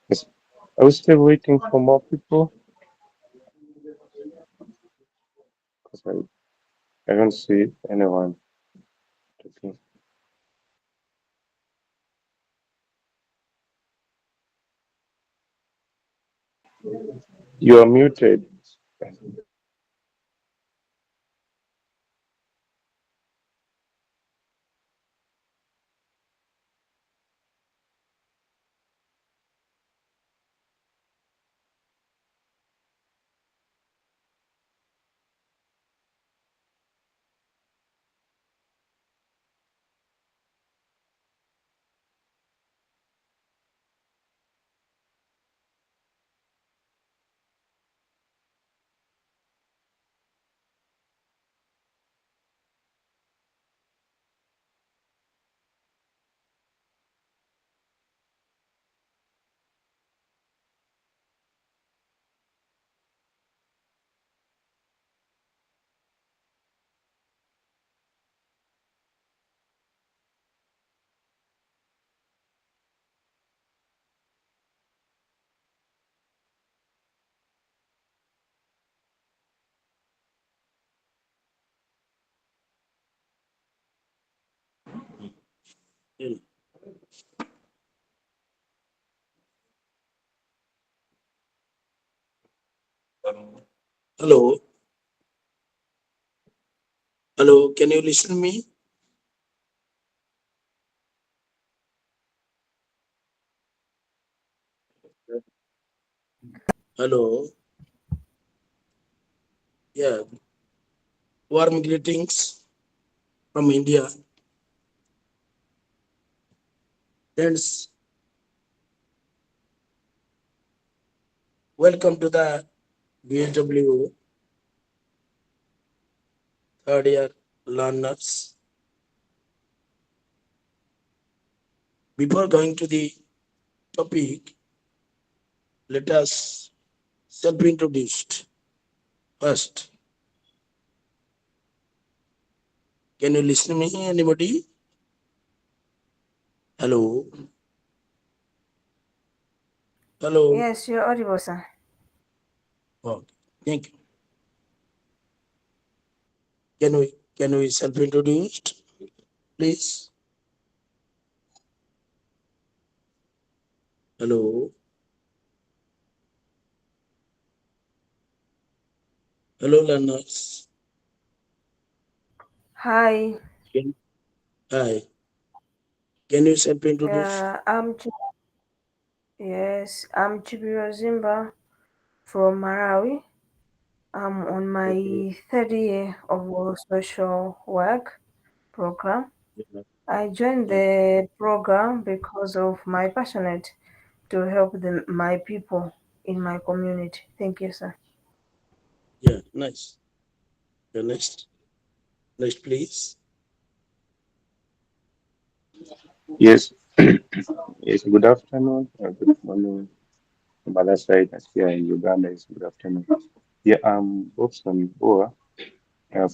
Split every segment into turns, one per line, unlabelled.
Yes. I was still waiting for more people because I don't see anyone talking. You are muted.
Hmm. Hello, hello. Can you listen to me? Hello. Yeah. Warm greetings from India. Friends, welcome to the BSW third year learners. Before going to the topic, let us self-introduced. First, can you listen to me? Anybody? Hello. Hello.
Yes, you're audible, sir.
Okay. Thank you. Can we self-introduced, please? Hello. Hello, learners.
Hi.
Can, hi. Can you self-introduce?
Yeah, yes, I'm Chibiro Zimba from Marawi. I'm on
Okay.
my third year of social work program.
Yeah.
I joined
Yeah.
the program because of my passionate to help my people in my community. Thank you, sir.
Yeah. Nice. Yeah, next. Next, please.
Yes. Yes. Good afternoon. Good morning. From other side, as here in Uganda, it's good afternoon. Yeah, I'm Bobson Boa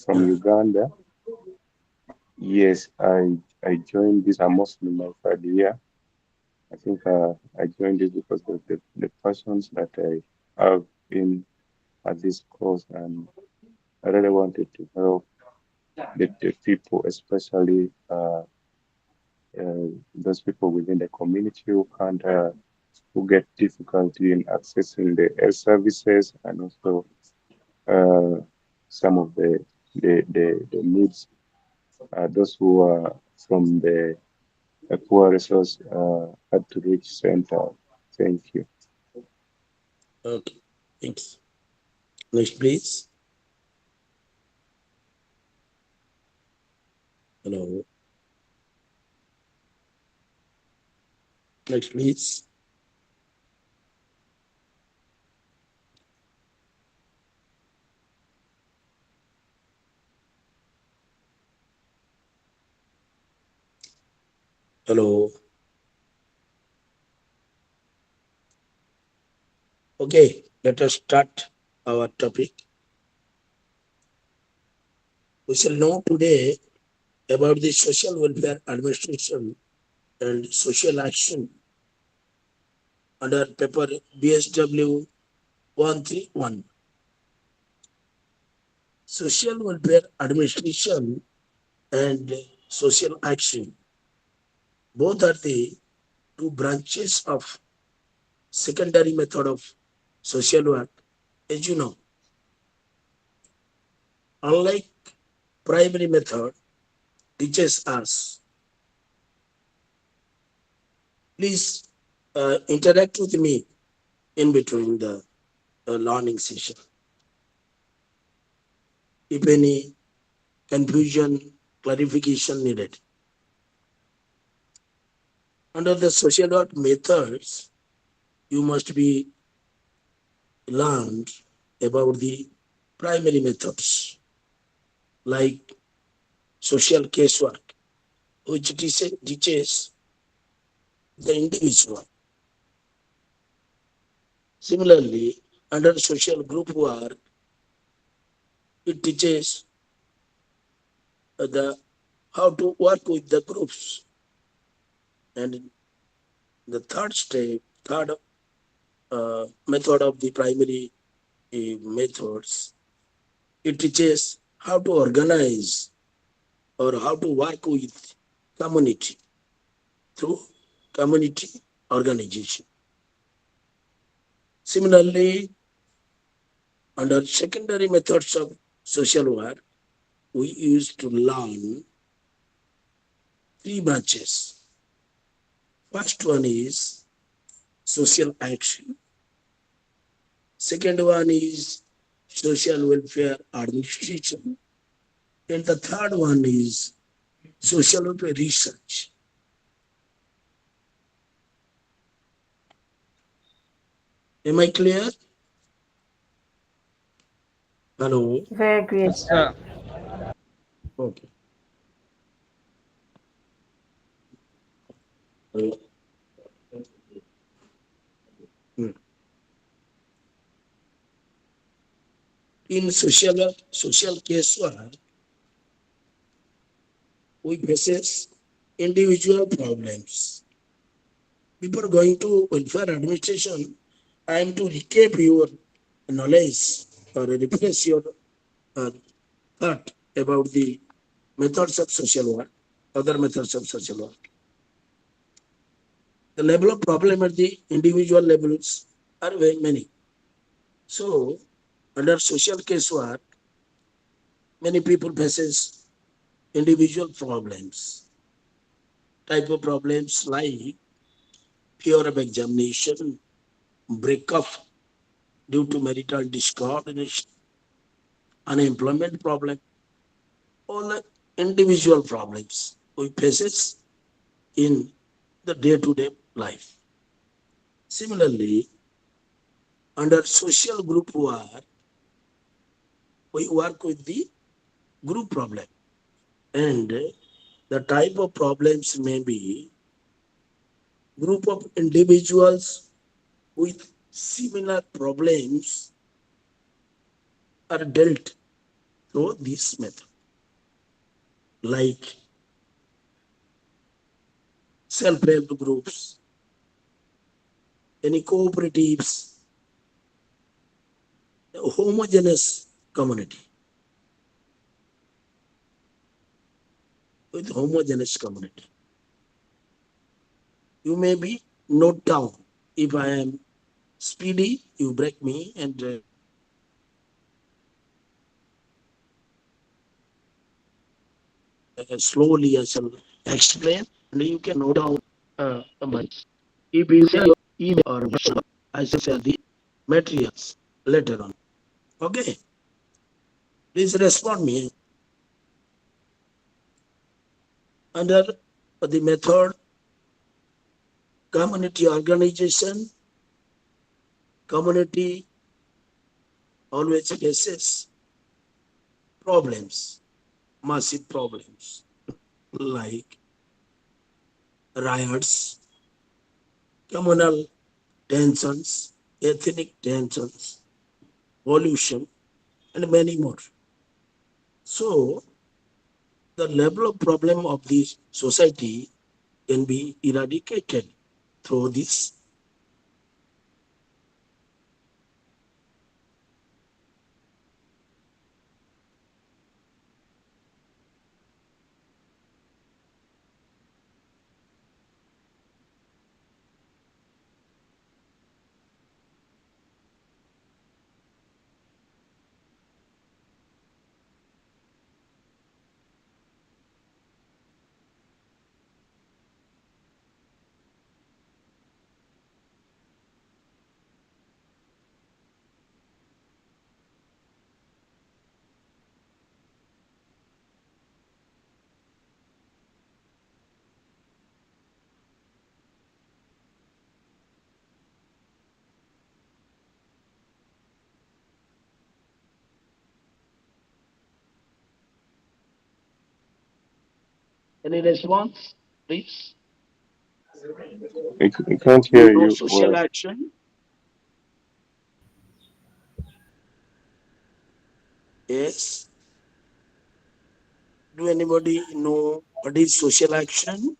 from Uganda. Yes, I joined this. I'm mostly my third year. I think I joined it because of the passions that I have in at this course, and I really wanted to help the people, especially those people within the community who get difficulty in accessing the health services, and also uh, some of the needs, those who are from the poor resource hard to reach center. Thank you.
Okay. Thanks. Next, please. Hello. Next, please. Hello. Okay. Let us start our topic. We shall know today about the Social Welfare Administration and social action under paper BSW 131. Social welfare administration and social action. Both are the two branches of secondary method of social work. As you know, unlike primary method teaches us, please interact with me in between the learning session. If any confusion, clarification needed. Under the social work methods, you must be learned about the primary methods like social casework, which teaches the individual. Similarly, under social group work, it teaches the how to work with the groups. And the third method of the primary methods, it teaches how to organize or how to work with community through community organization. Similarly, under secondary methods of social work, we used to learn three branches. First one is social action. Second one is social welfare administration. And the third one is social welfare research. Am I clear? Hello.
Very great,
Yes,
sir.
sir.
Okay. Uh, mm. In social case work, we faces individual problems. Before going to welfare administration, I am to recap your knowledge or refresh your uh, thought about the methods of social work, other methods of social work. The level of problem at the individual levels are very many. So, under social case work, many people faces individual problems. Type of problems like fear of examination, breakup due to marital discoordination, unemployment problem, all the individual problems we faces in the day-to-day life. Similarly, under social group work, we work with the group problem. And the type of problems may be group of individuals with similar problems are dealt through this method, like self-help groups, any cooperatives, homogeneous community with homogeneous community. You may be note down. If I am speedy, you break me, and slowly I shall explain, and you can note down my. If you share your email or WhatsApp, I shall share the materials later on. Okay, please respond me under the method community organization. Community always faces problems, massive problems like riots, communal tensions, ethnic tensions, pollution, and many more. So, the level of problem of the society can be eradicated through this. Any response, please?
I can't
Do you
hear
know
you
social
well.
action? Yes. Do anybody know what is social action?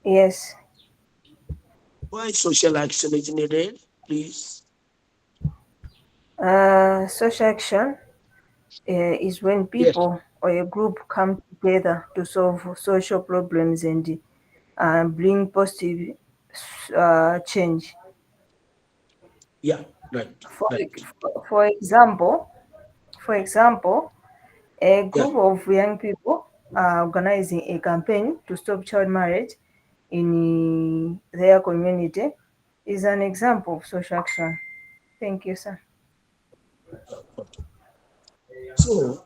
Yes.
Why social action is needed? Please.
Social action is when
Yes.
people or a group come together to solve social problems and bring positive change.
Yeah. Right.
For,
Right.
for example, for example, a
Yeah.
group of young people are organizing a campaign to stop child marriage in their community is an example of social action. Thank you, sir.
Okay. So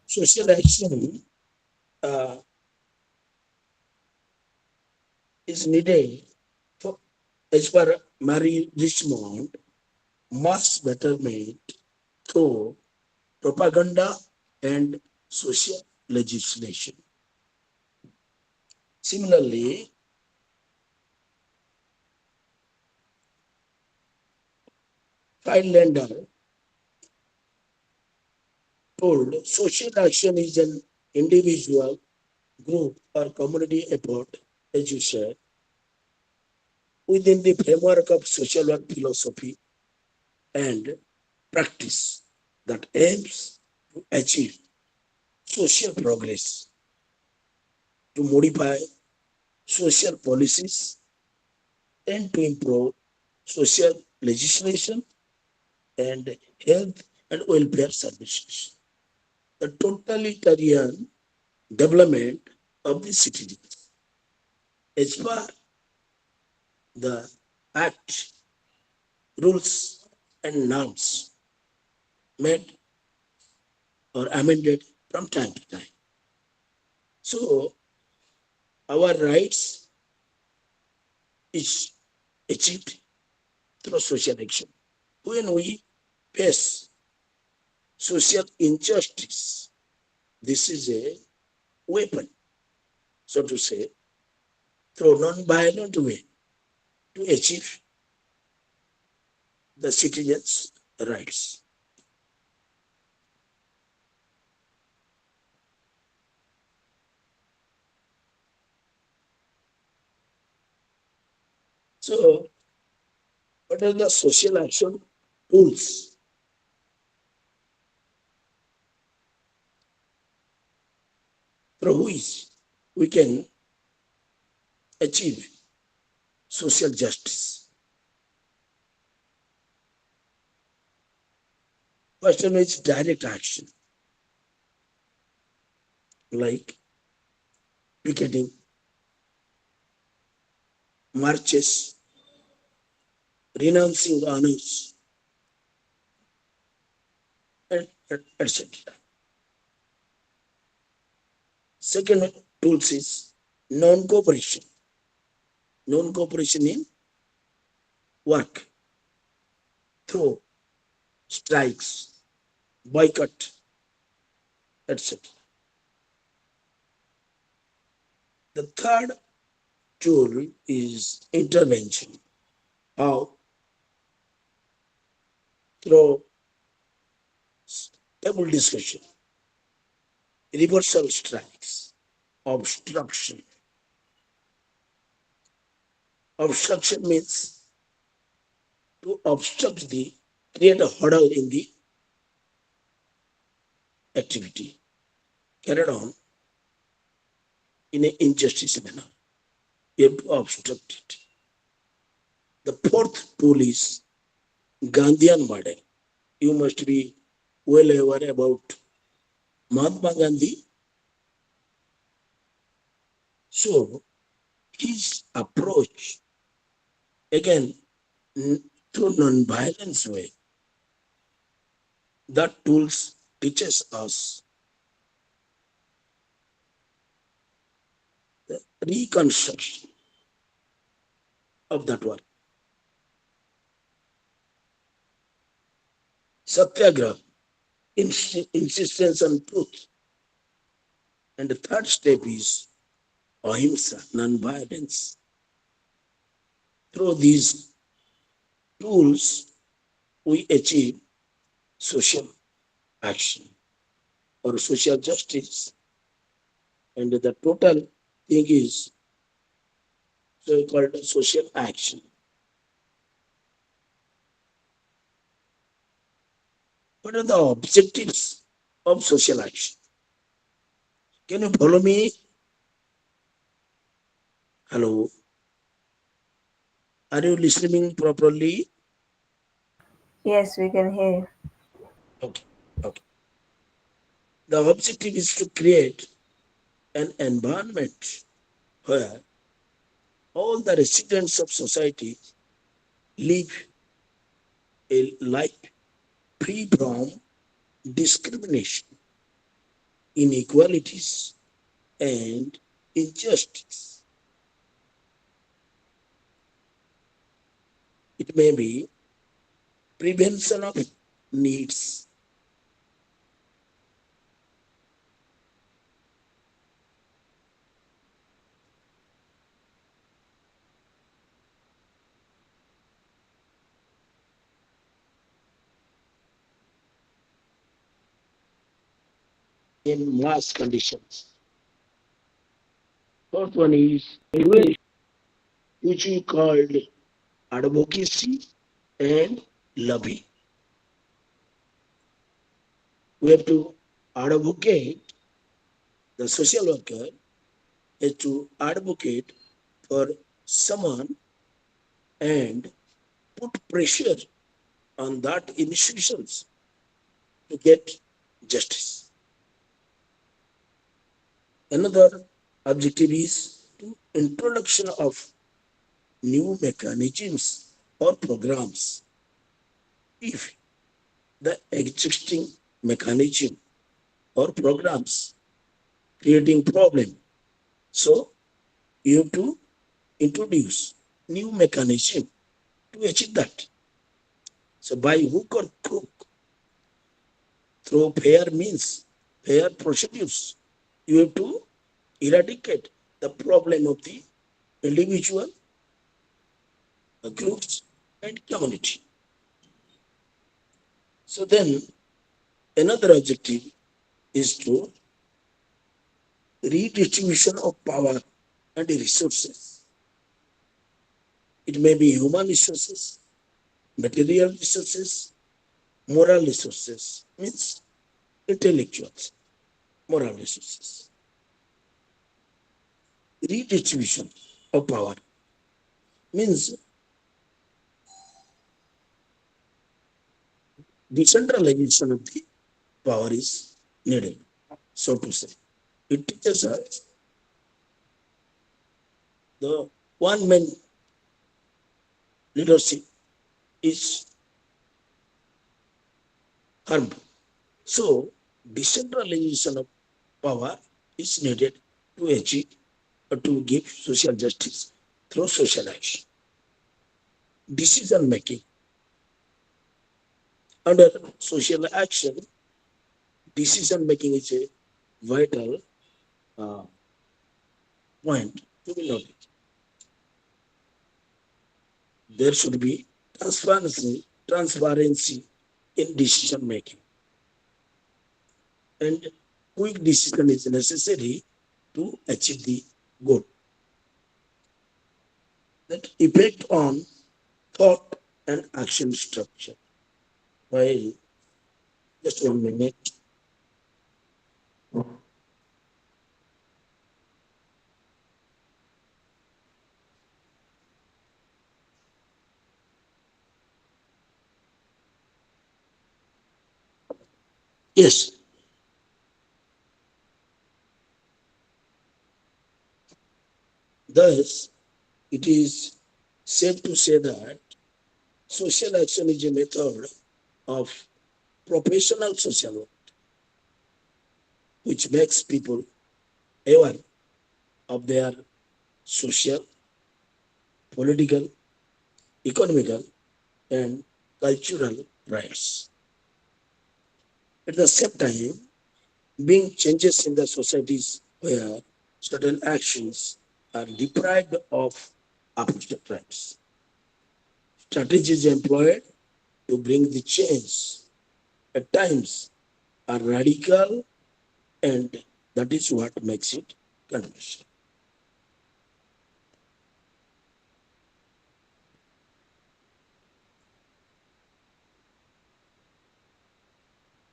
social action uh, is needed for, as per Mary Richmond, mass betterment through propaganda and social legislation. Similarly, Finlander told social action is an individual, group, or community effort, as you said, within the framework of social work philosophy and practice that aims to achieve social progress, to modify social policies, and to improve social legislation and health and welfare services. The totalitarian development of the citizens. As per the Act, rules, and norms made or amended from time to time. So our rights is achieved through social action. When we face social injustice, this is a weapon, so to say, through non-violent way to achieve the citizens' rights. So, what are the social action tools through which we can achieve social justice? First one is direct action, like picketing, marches, renouncing honors, and etc. Second tools is non-cooperation. Non-cooperation in work through strikes, boycott, etc. The third tool is intervention. How? Through table discussion, reversal strikes, obstruction. Obstruction means to obstruct the create a hurdle in the activity carried on in an injustice manner. You have to obstruct it. The fourth tool is Gandhian model. You must be well aware about Mahatma Gandhi. So his approach again through non-violence way that tools teaches us the reconstruction of that work. Satyagraha, insistence on truth. And the third step is ahimsa, non-violence. Through these tools, we achieve social action or social justice. And the total thing is so called social action. What are the objectives of social action? Can you follow me? Hello, are you listening properly?
Yes, we can hear you.
Okay, okay. The objective is to create an environment where all the residents of society live a life free from discrimination, inequalities, and injustice. It may be prevention of needs, in mass conditions. First one is which we called advocacy and lobby. We have to advocate, the social worker has to advocate for someone and put pressure on that institutions to get justice. Another objective is to introduction of new mechanisms or programs. If the existing mechanism or programs creating problem, so you have to introduce new mechanism to achieve that. So by hook or crook, through fair means, fair procedures, you have to eradicate the problem of the individual, groups, and community. So then another objective is to redistribution of power and resources. It may be human resources, material resources, moral resources, means intellectuals, moral resources. Redistribution of power means decentralization of the power is needed, so to say. It teaches us the one man leadership is harmful. So, decentralization of power is needed to achieve or to give social justice through social action. Decision making under social action, decision making is a vital uh, point to be noted. There should be transparency in decision making, and quick decision is necessary to achieve the goal. that effect on thought and action structure. While just 1 minute. Yes, thus it is safe to say that social action is a method of professional social work which makes people aware of their social, political, economical, and cultural rights. At the same time, being changes in the societies where certain actions are deprived of opposite rights. Strategies employed to bring the change at times are radical, and that is what makes it controversial.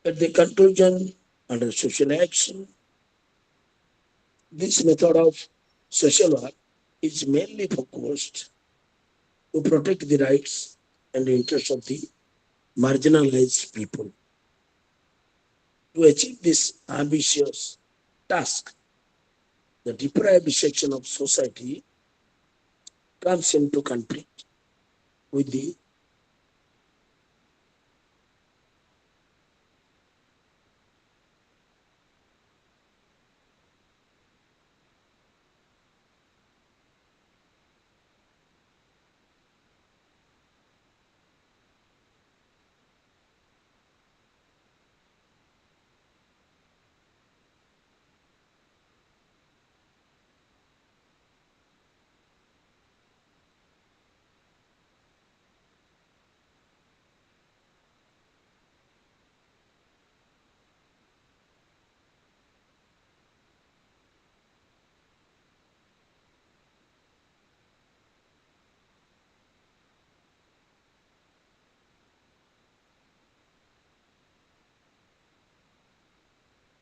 At the conclusion, under social action, this method of social work is mainly focused to protect the rights and the interests of the marginalized people. To achieve this ambitious task, the deprived section of society comes into conflict with the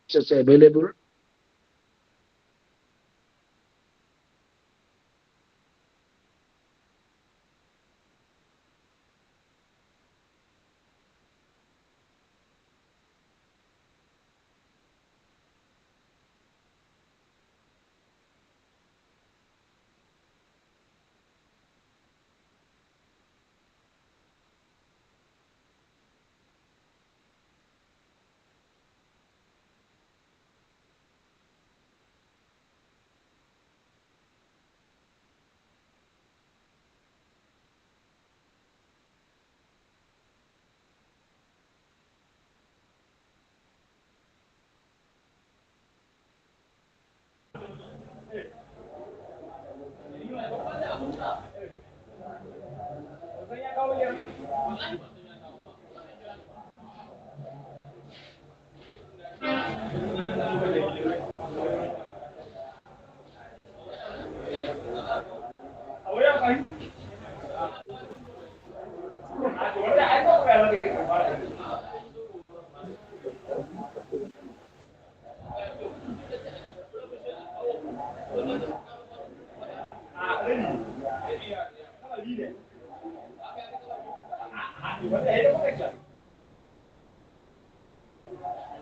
just available.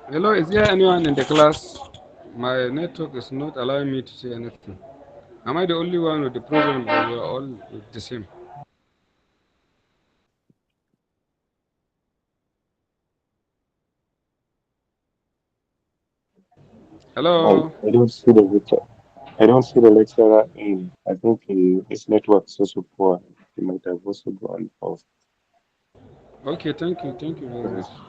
Hello, is there anyone in the class? My network is not allowing me to say anything. Am I the only one with the problem or we are all with the same?
I,
Hello?
I don't see the lecturer. I don't see the lecturer in. I think his network is also poor. He might have also gone off.
Okay, thank you. Thank you very much.
Yes.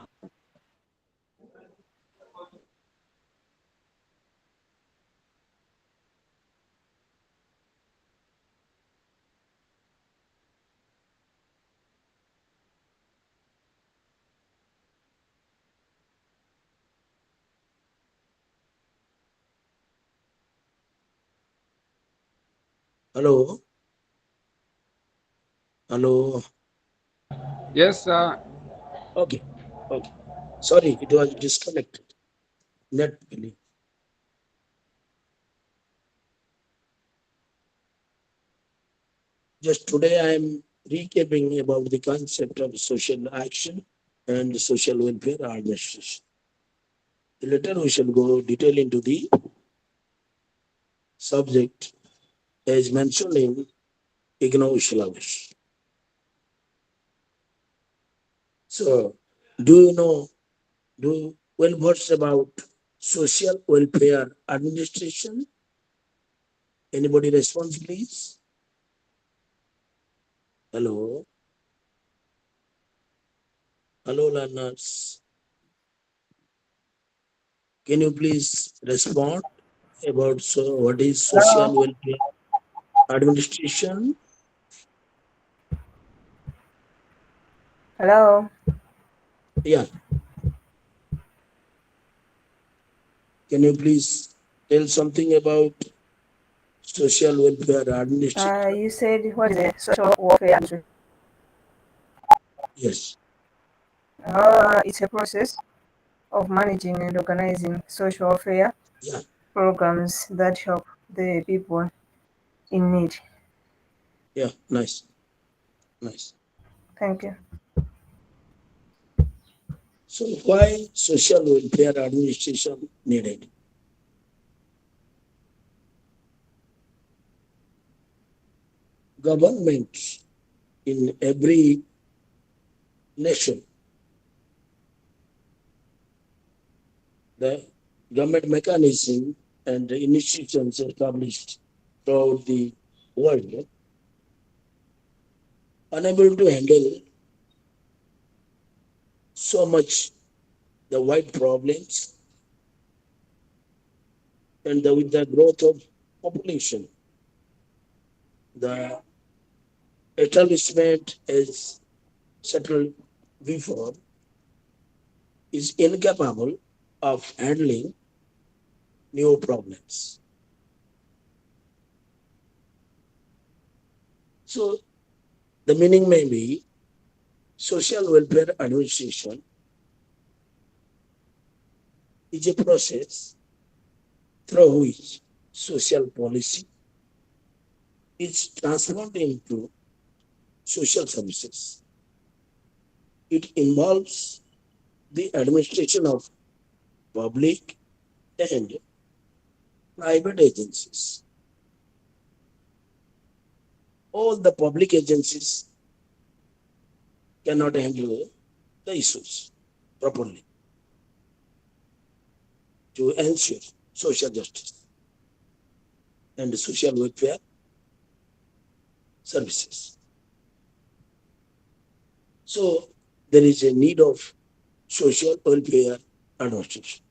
Hello, Hello.
Yes, sir.
Okay. Okay. Sorry, it was disconnected. Net really. Just today I am recapping about the concept of social action and social welfare administration. Later we shall go detail into the subject as mentioned in Ignou syllabus. So, do you know, well, what's about social welfare administration? Anybody response, please? Hello, hello, learners. Can you please respond about what is social
Hello.
welfare administration?
Hello.
Yeah, can you please tell something about social welfare administration?
You said what is a social welfare administration?
Yes,
It's a process of managing and organizing social welfare
yeah,
programs that help the people in need.
yeah, nice, nice.
Thank you.
So why social welfare administration needed? Governments in every nation, the government mechanism and the institutions established throughout the world unable to handle so much the wide problems and with the growth of population, the establishment as settled before is incapable of handling new problems. So the meaning may be social welfare administration is a process through which social policy is transformed into social services. It involves the administration of public and private agencies. All the public agencies cannot handle the issues properly to ensure social justice and social welfare services. So there is a need of social welfare administration.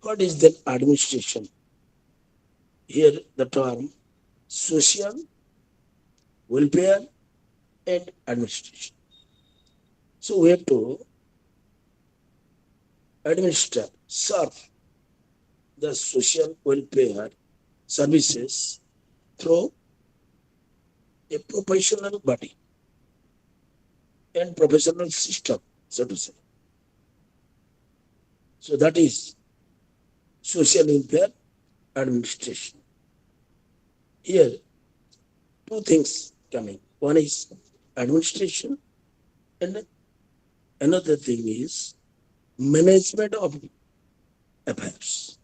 What is that administration? Here the term social welfare and administration. So we have to administer, serve the social welfare services through a professional body and professional system, so to say. So that is social welfare administration. Here, two things coming. One is administration, and another thing is management of affairs.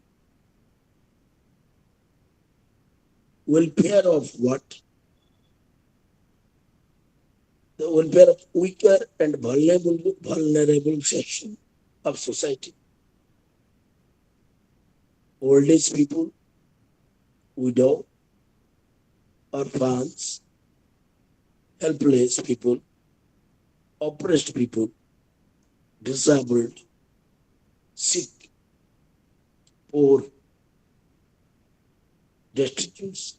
Welfare of what? The welfare of weaker and vulnerable section of society. Old age people, widow, orphans, helpless people, oppressed people, disabled, sick, poor, destitute.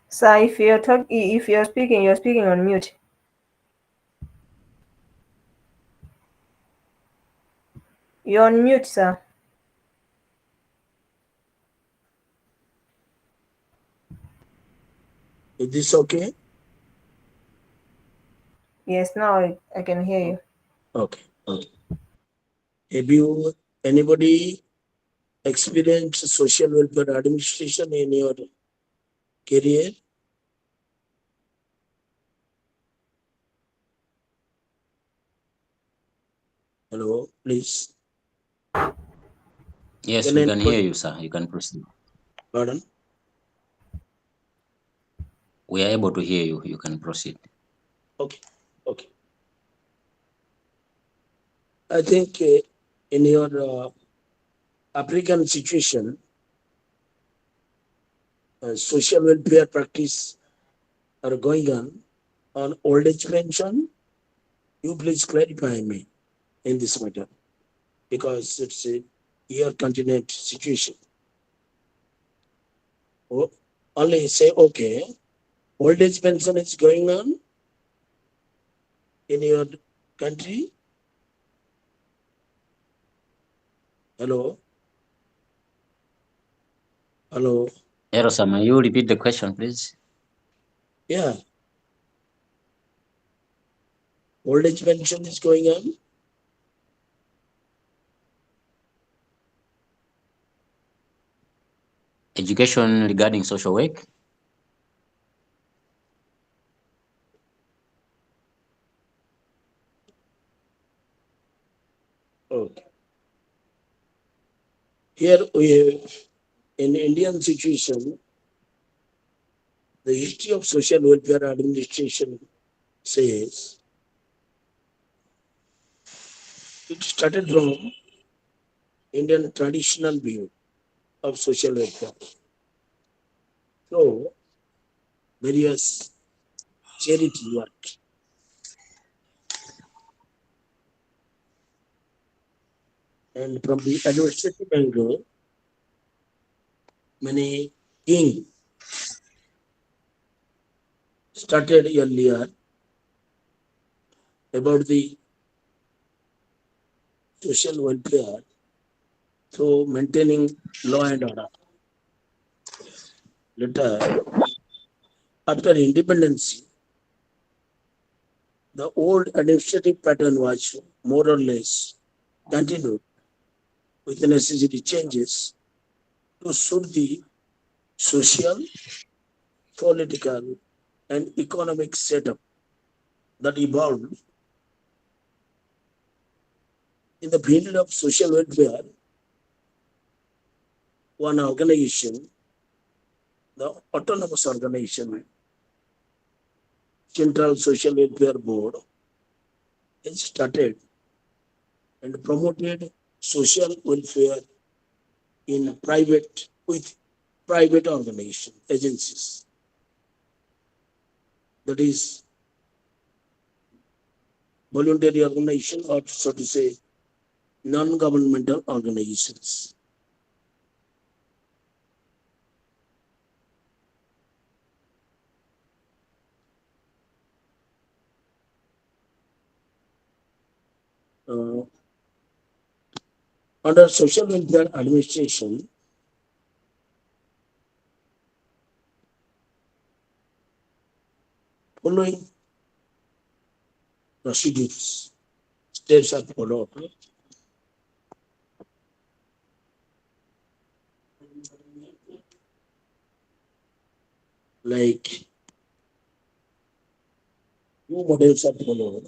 Sir, if you're speaking on mute. You're on mute, sir.
Is this okay?
Yes, now I can hear you.
Okay. Okay. Have you anybody experienced social welfare administration in your career? Hello, please.
Yes,
Can
we can hear
anybody?
you, sir. You can proceed.
Pardon?
We are able to hear you. You can proceed.
Okay. Okay. I think in your African situation, social welfare practice are going on old age pension. You please clarify me in this matter because it's a year continent situation. Oh, only say okay, old age pension is going on in your country. Hello, hello.
Erosa, may you repeat the question, please?
Yeah, old age pension is going on.
Education regarding social work?
Okay. Here we have in Indian situation, the history of social welfare administration says it started from Indian traditional view of social welfare. So various charity work and from the administrative angle, many king started earlier about the social welfare through maintaining law and order. Later, after independence, the old administrative pattern was more or less continued with the necessary changes to suit the social, political, and economic setup that evolved in the field of social welfare. One organization, the autonomous organization, Central Social Welfare Board, is started and promoted social welfare in private with private organization agencies. That is voluntary organization or so to say non-governmental organizations. Uh, Under social welfare administration, following procedures, steps are followed. Like two models are followed.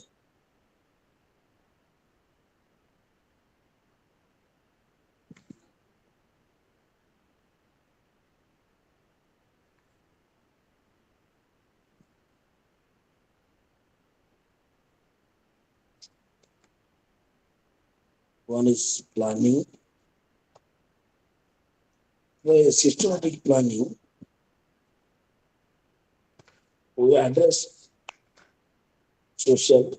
One is planning, where systematic planning we address social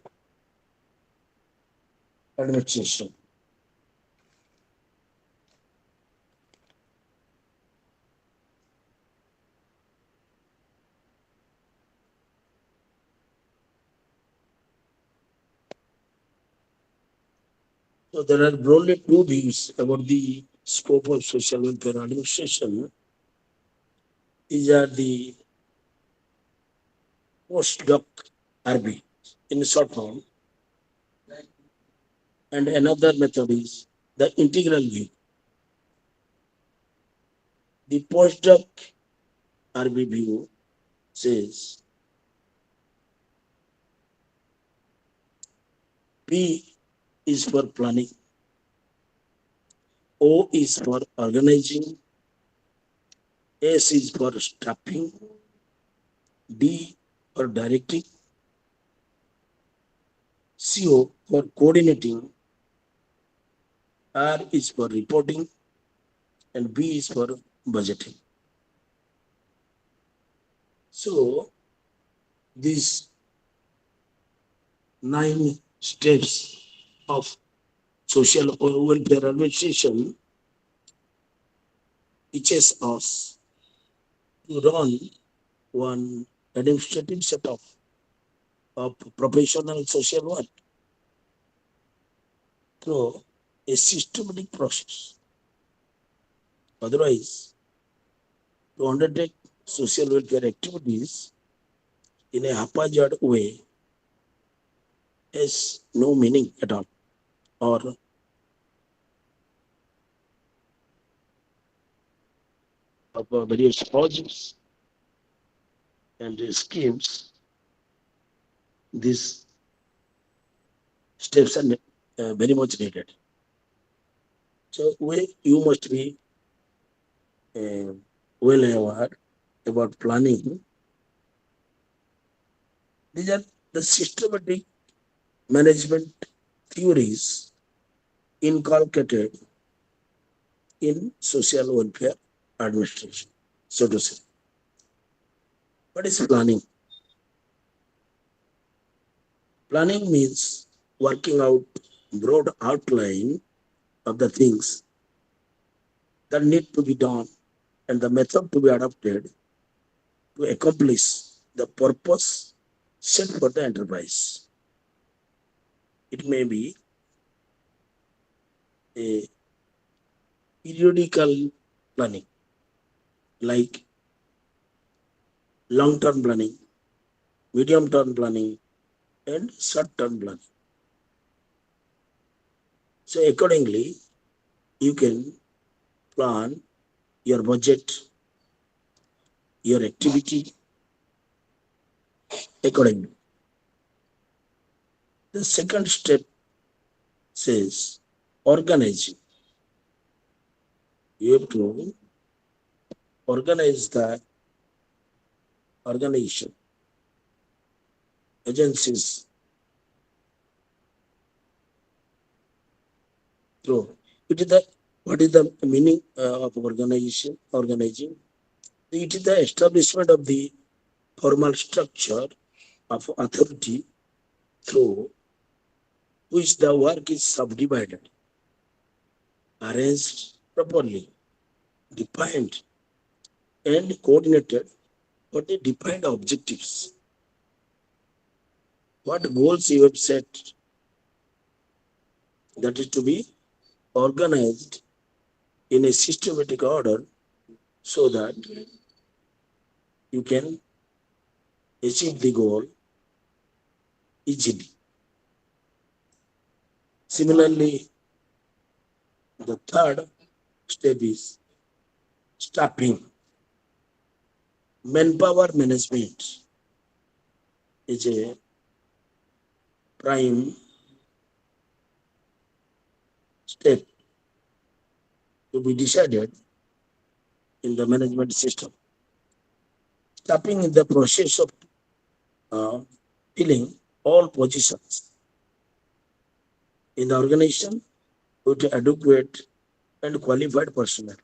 administration. So there are broadly two views about the scope of social welfare administration. These are the postdoc RB in short form, and another method is the integral view. The postdoc RB view says P is for planning, O is for organizing, S is for staffing, D for directing, CO for coordinating, R is for reporting, and B is for budgeting. So these 9 steps of social welfare administration teaches us to run one administrative setup of professional social work through a systematic process. Otherwise, to undertake social welfare activities in a haphazard way has no meaning at all, or of various projects and schemes. These steps are very much needed. So you must be uh, well aware about planning. These are the systematic management theories inculcated in social welfare administration, so to say. What is planning? Planning means working out broad outline of the things that need to be done and the method to be adopted to accomplish the purpose set for the enterprise. It may be a periodical planning, like long-term planning, medium-term planning, and short-term planning. So accordingly, you can plan your budget, your activity accordingly. The second step says organizing. You have to organize the organization, agencies through. It is the what is the meaning of organization? Organizing. It is the establishment of the formal structure of authority through which the work is subdivided, arranged properly, defined, and coordinated for the defined objectives. What goals you have set, that is to be organized in a systematic order so that you can achieve the goal easily. Similarly, the third step is staffing. Manpower management is a prime step to be decided in the management system. Staffing is the process of uh, filling all positions in the organization with adequate and qualified personnel.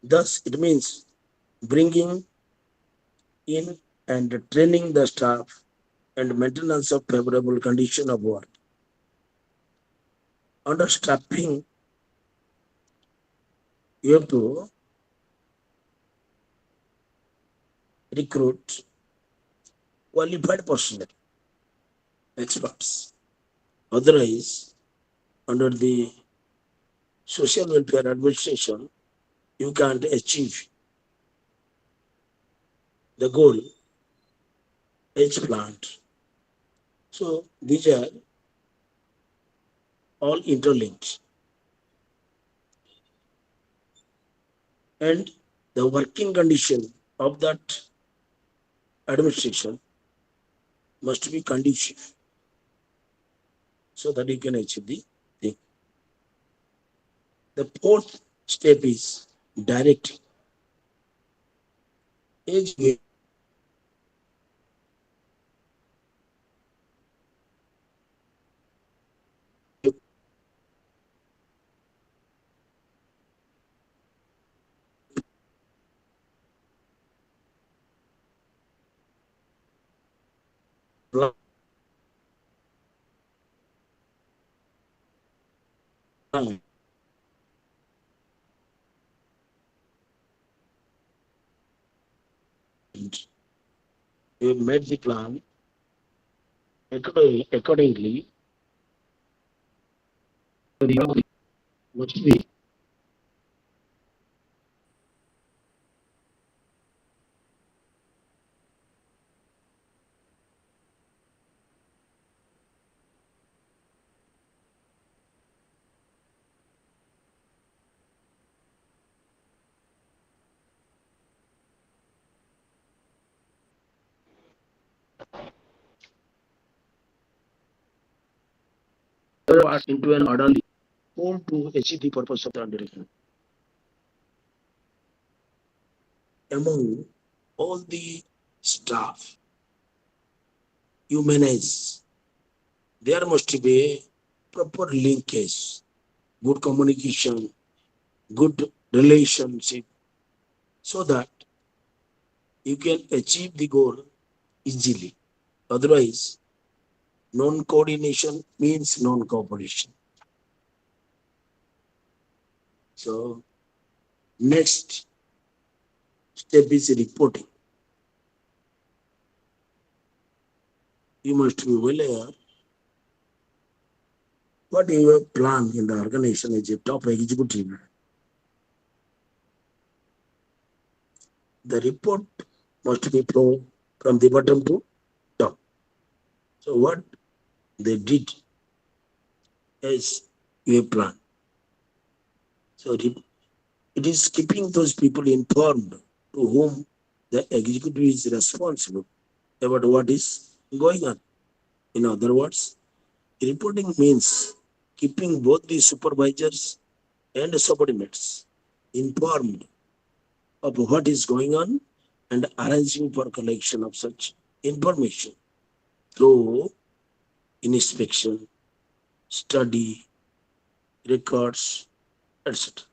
Thus, it means bringing in and training the staff and maintenance of favorable condition of work. Under staffing, you have to recruit qualified personnel, experts, Otherwise, under the social welfare administration, you can't achieve the goal as planned. So these are all interlinked. And the working condition of that administration must be conducive so that you can achieve the thing. The fourth step is directing. As you have planned, you have made the plan accordingly, must be into an orderly whole to achieve the purpose of the undertaking. Among all the staff you manage, there must be a proper linkage, good communication, good relationship, so that you can achieve the goal easily. Otherwise, non coordination means non cooperation. So, next step is reporting. You must be well aware what you have planned in the organization as a top executive. The report must be flow from the bottom to top. So, what they did as you have planned. So, it is keeping those people informed to whom the executive is responsible about what is going on. In other words, reporting means keeping both the supervisors and subordinates informed of what is going on and arranging for collection of such information through inspection, study, records, etc.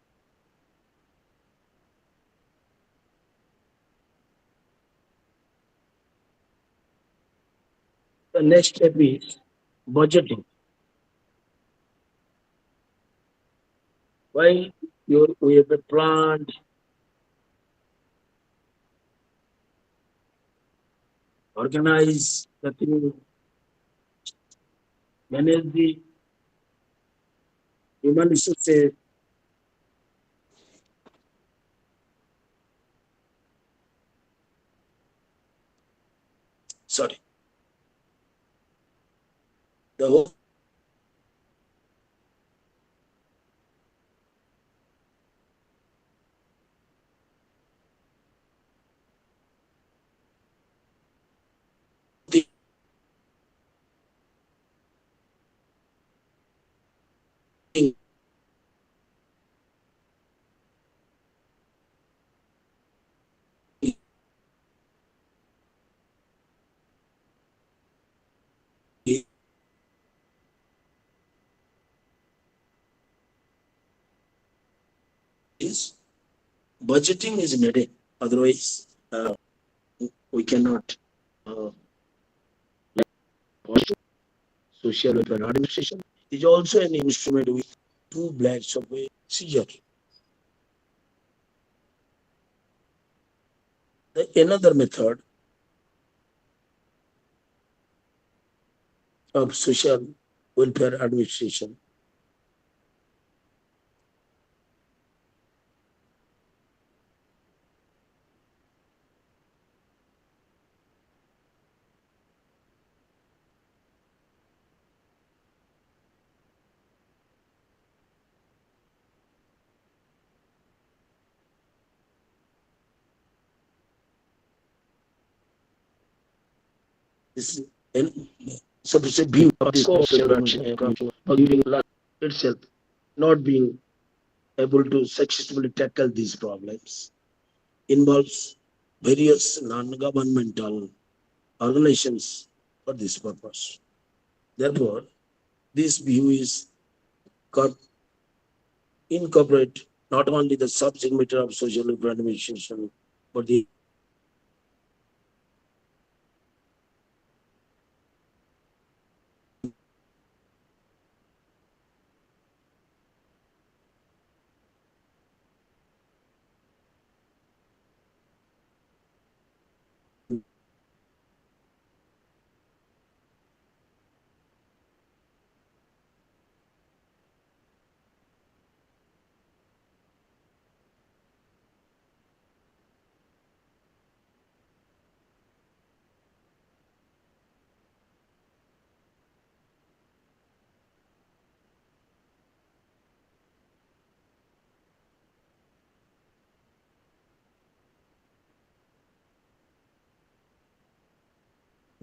The next step is budgeting. While we have a planned, organize the thing, manage the human resources, sorry, the whole thing is budgeting is needed. Otherwise, we cannot uh, social welfare administration is also an instrument with two blades of a scissor. Another method of social Welfare Administration. This and sufficient view of this social comes for giving life itself, not being able to successfully tackle these problems, involves various non-governmental organizations for this purpose. Therefore, this view is incorporate not only the subject matter of social administration, but the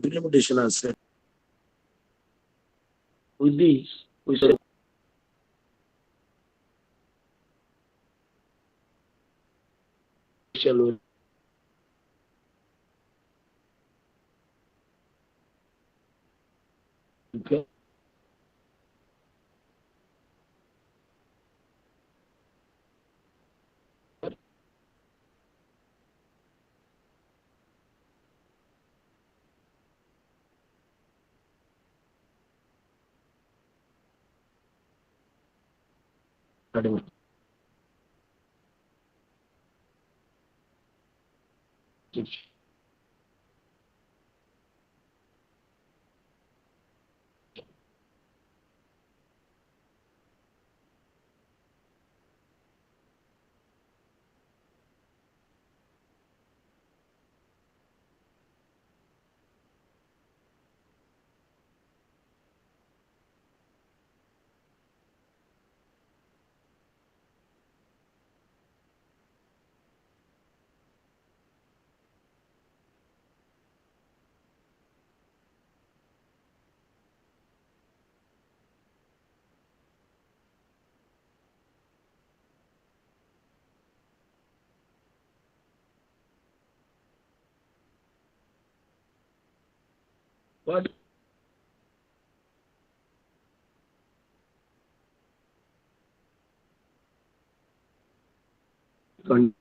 implementation aspect. With this, we shall what content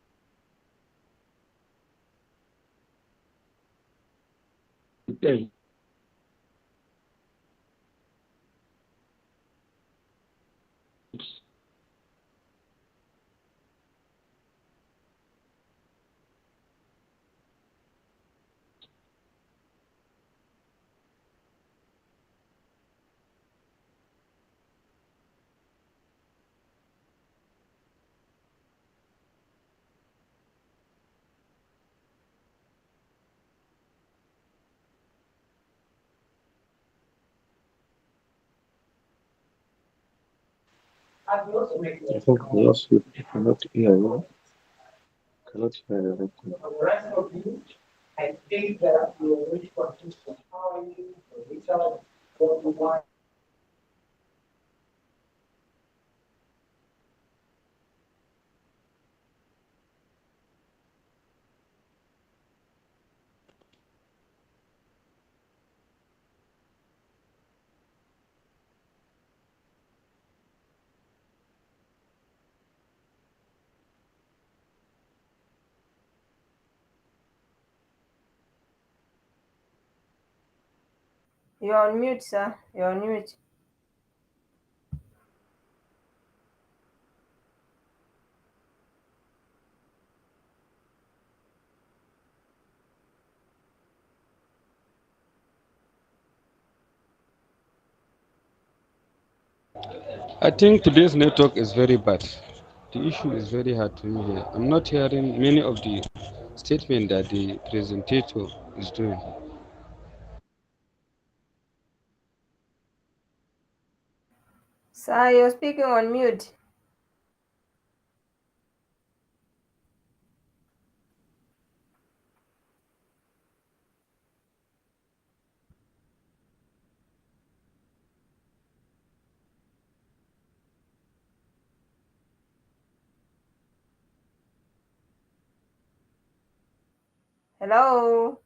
I think we lost you. I cannot hear you. Cannot hear everything.
You're on mute, sir. You're on mute.
I think today's network is very bad. The issue is very hard to me here. I'm not hearing many of the statements that the presentator is doing.
Sir, you're speaking on mute. Hello?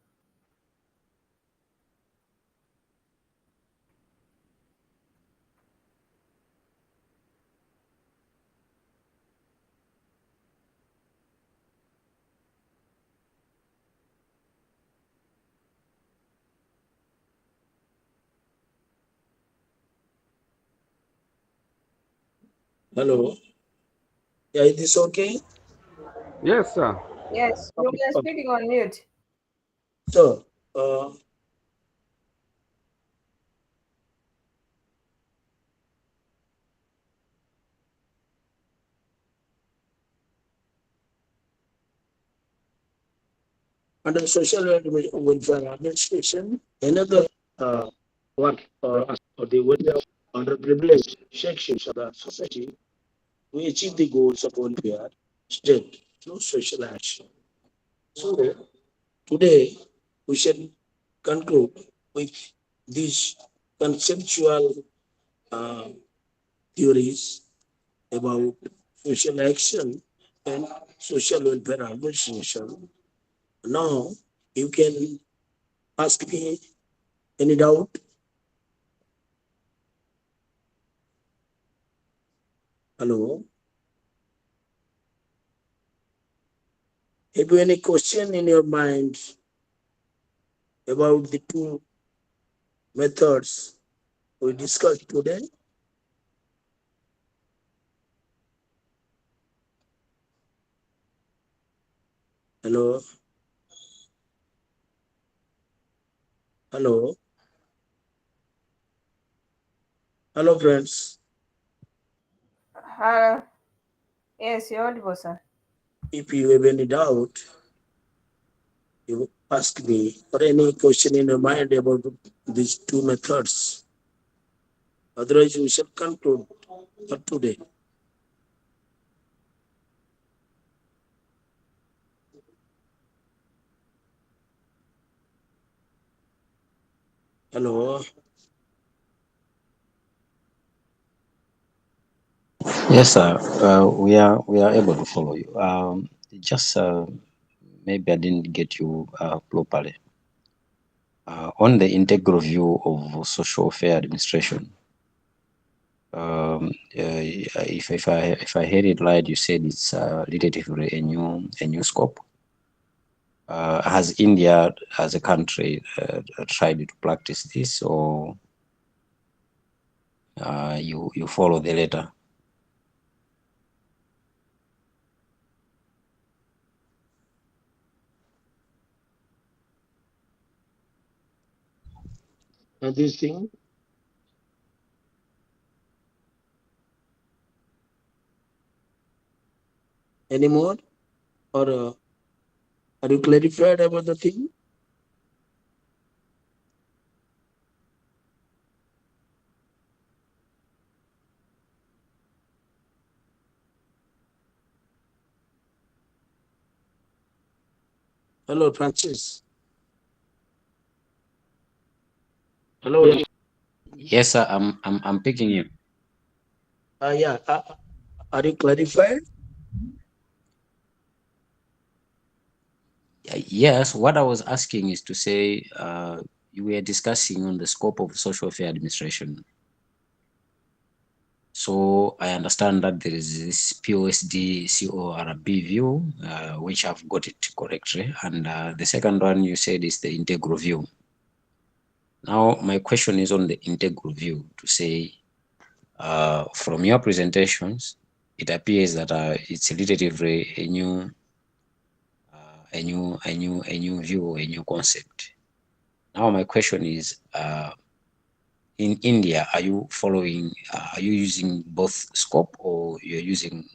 Hello. Yeah, is this okay?
Yes, sir.
Yes, you
Okay.
are
Okay.
speaking on mute.
So, uh, under social welfare administration, another uh, work or the welfare underprivileged sections of the society, we achieve the goals of welfare state through social action. So today we shall conclude with these conceptual uh, theories about social action and social welfare administration. Now you can ask me any doubt. Hello. Have you any question in your mind about the two methods we discussed today? Hello. Hello. Hello, friends.
Uh, yes, you're audible, sir.
If you have any doubt, you ask me or any question in your mind about these two methods. Otherwise, we shall conclude for today. Hello.
Yes, sir. We are able to follow you. Just maybe I didn't get you properly. On the integral view of social fair administration, if I heard it right, you said it's relatively a new scope. Has India as a country tried to practice this, or you follow the letter?
And this thing anymore? Or are you clarified about the thing? Hello, Francis. Hello. Yeah.
Yes, sir. I'm picking you.
Yeah. Are you clarified?
Yes, what I was asking is to say you were discussing on the scope of social fair administration. So I understand that there is this POSD CORB view, which I've got it correctly. And the second one you said is the integral view. Now, my question is on the integral view to say, from your presentations, it appears that it's relatively a new view, a new concept. Now, my question is, in India, are you following? Are you using both scope or you're using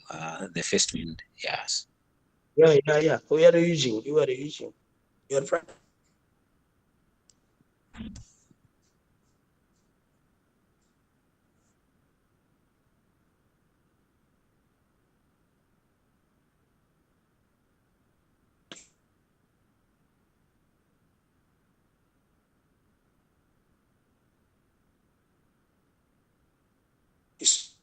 the first wind? Yes.
Yeah. We are using. You are using. You're right. It's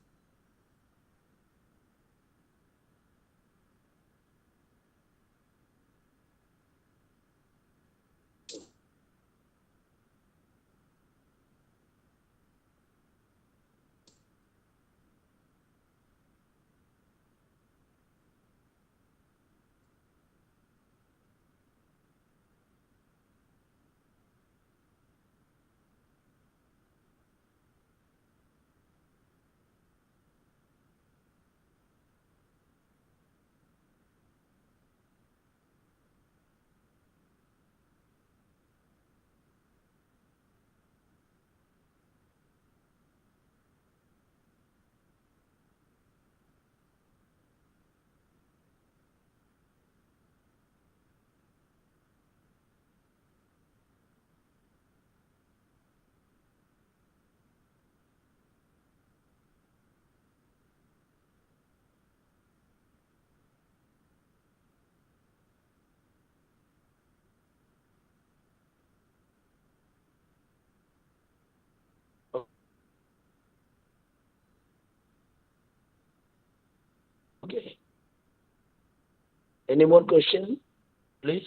okay. Any more question, please?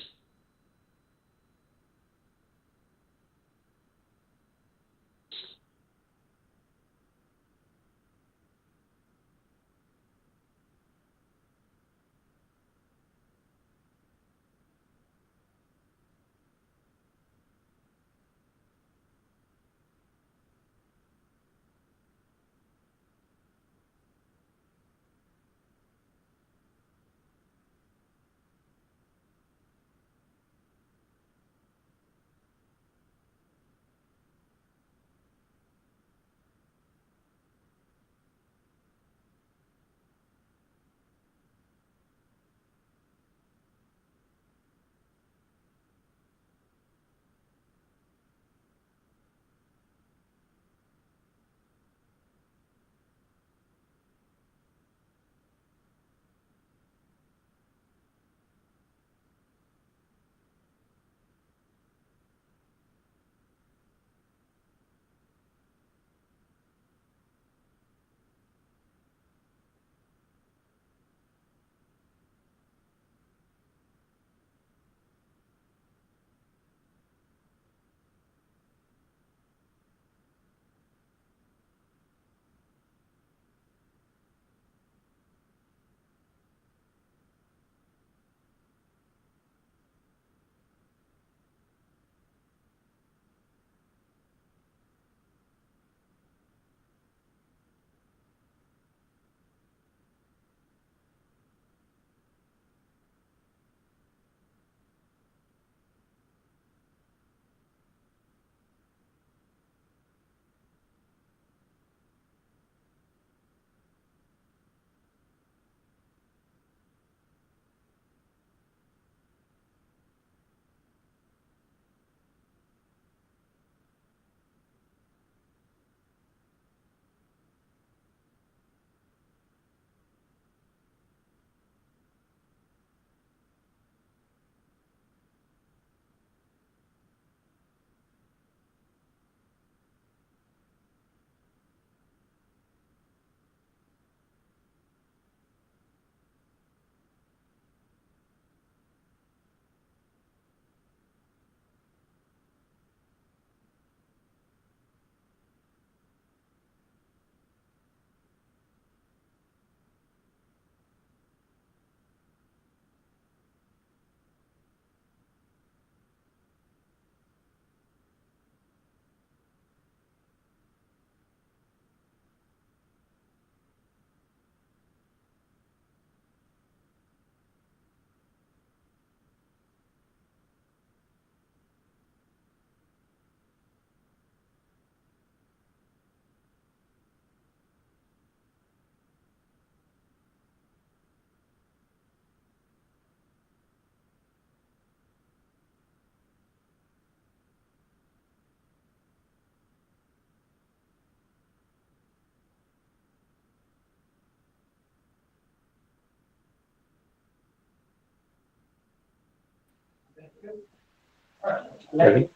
Sorry?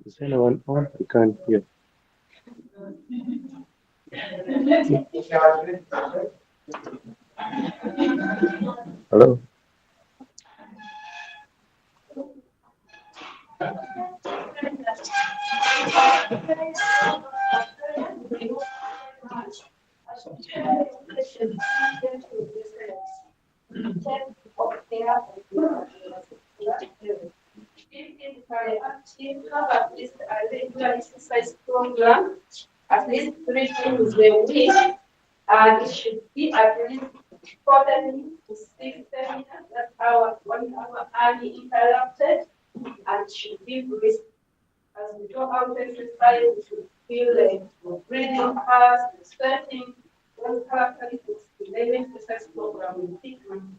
Is anyone on? I can't hear. Hello?
At least a regular exercise program, at least 3 times a week, and it should be at least 40 to 60 minutes, that's our 1 hour uninterrupted, and it should be brisk. As we go out exercise, we should feel like we're breathing fast, sweating, those characteristics. The daily exercise program will pick and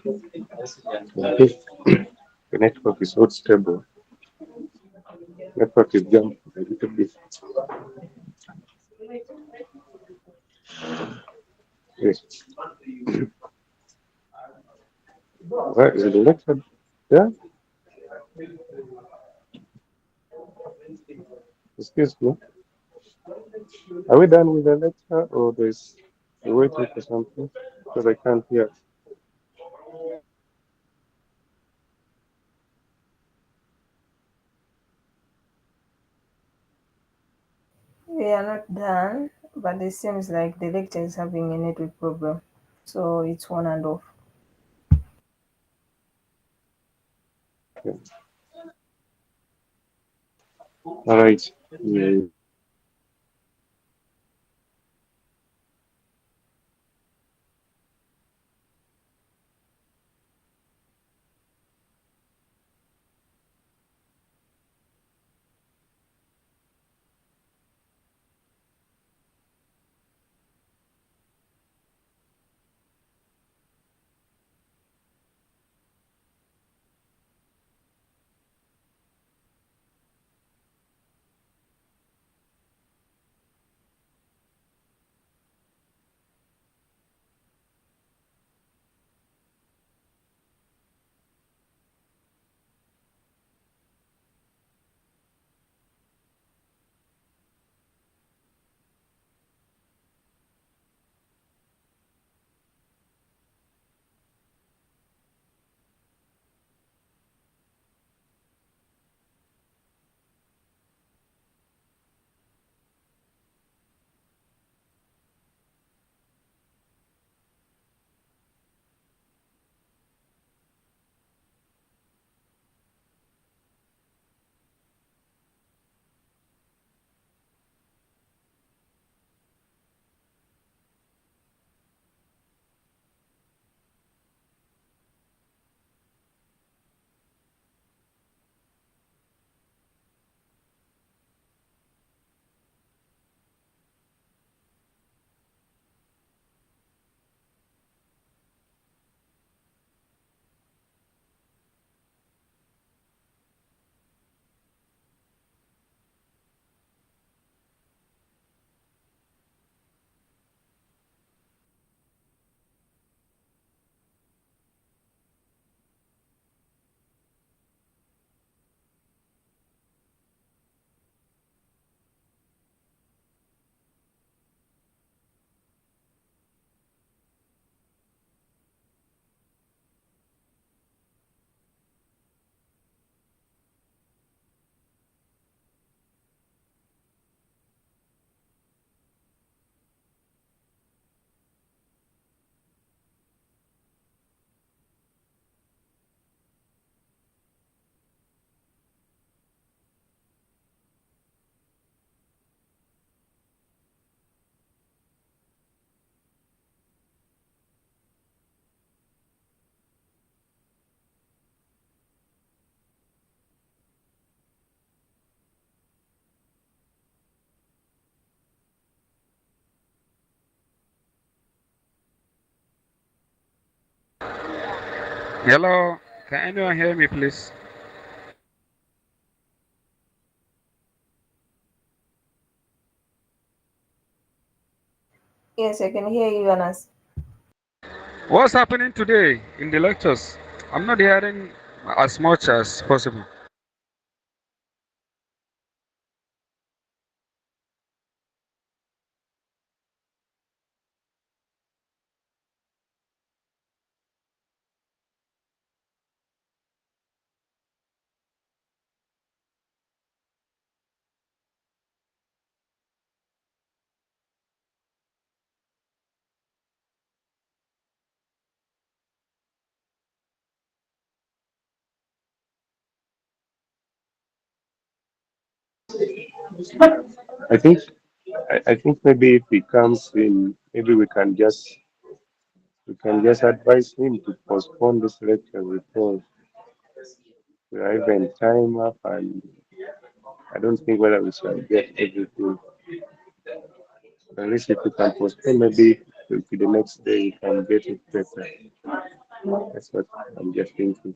If the network is not stable, network is jump a little bit. Yes. Where is the lecture? Yeah, excuse me. Are we done with the lecture or there's you waiting for something? Because I can't hear.
We are not done, but it seems like the lecture is having a network problem. So it's on and off.
Yeah. All right. Yeah.
Hello, can anyone hear me, please?
Yes, I can hear you, Anas.
What's happening today in the lectures? I'm not hearing as much as possible.
I think I think maybe if he comes in, maybe we can just advise him to postpone this lecture because we are even time up and I don't think whether we shall get everything. At least if we can postpone maybe to the next day, we can get it better. That's what I'm just thinking.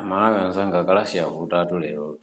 Maana wenzanga kalasi ya utatu leo.